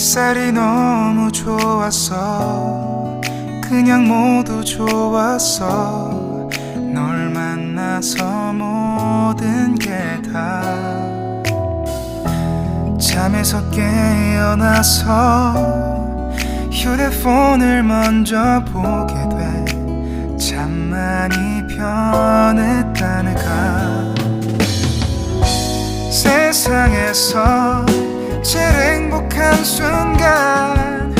햇살이 너무 좋았어. 그냥 모두 좋았어. 널 만나서 모든 게 다. 잠에서 깨어나서 휴대폰을 먼저 보게 돼. 참 많이 변했다는가. 세상에서 제일 행복한 순간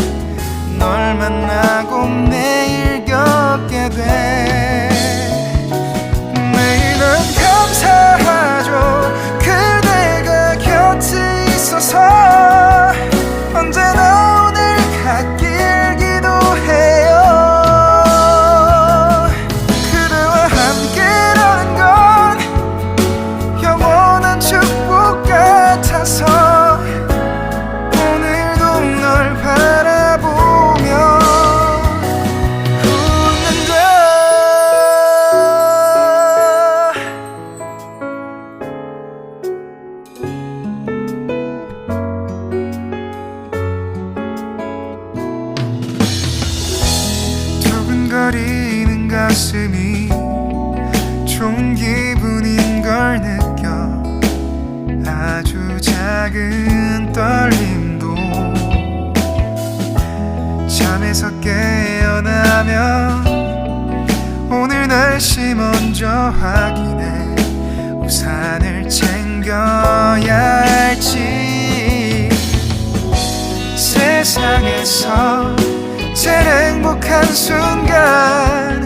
널 만나고 매일 겪게 돼. 매일은 감사하죠. 그대가 곁에 있어서. 언제나 오늘 갓길 기도해요. 그대와 함께라는 건 영원한 축복 같아서. 오늘도 널 바라보며 웃는다. 두근거리는 가슴이 좋은 기분인 걸 느껴. 아주 작은 떨림도. 잠에서 깨어나면 오늘 날씨 먼저 확인해. 우산을 챙겨야 할지. 세상에서 제일 행복한 순간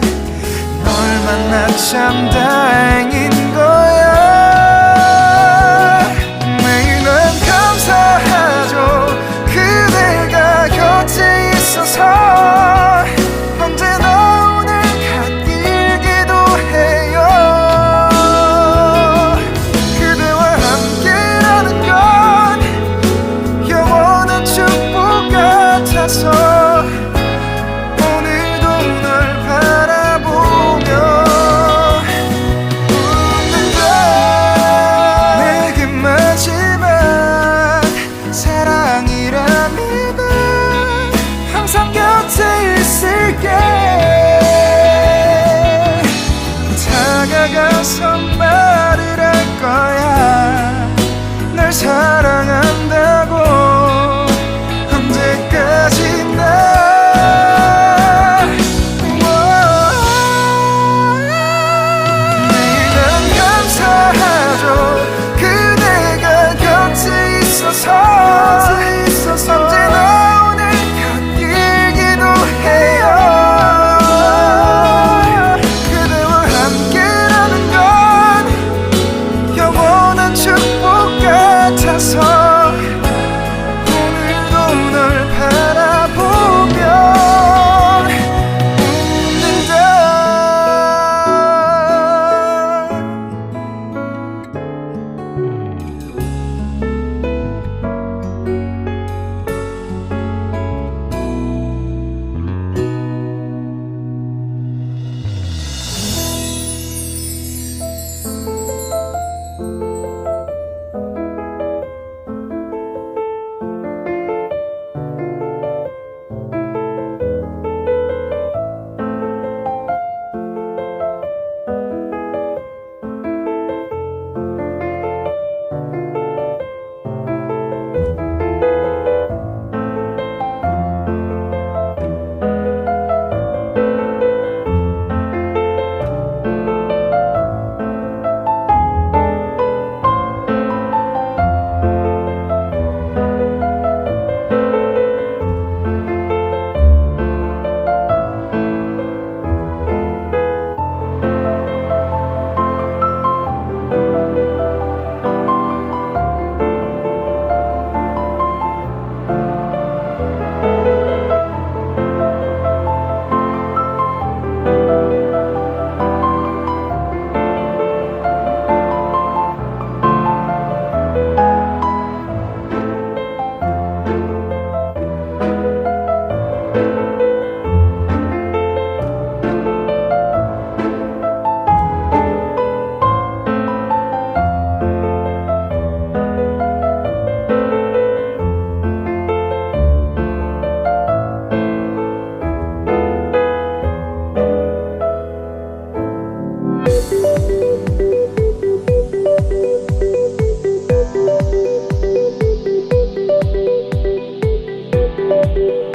널 만나 참 다행인 거야. 매일 난 감사하죠. 그대가 곁에 있어서. 언제나 오늘 갓길 기도해요. 그대와 함께라는 건 영원한 축복 같아서. 오늘도 널 바라보며 웃는다. 내게 마지막 사랑이라면 항상 곁에 있을게. 다가가서 말을 할 거야. 널 사랑한다고. 언제까지나. 매일 난 감사하죠. 그대가 곁에 있어서. 언제나 오늘 곁길 기도해요. 그대와 함께라는 건 영원한 축복 같아서. 해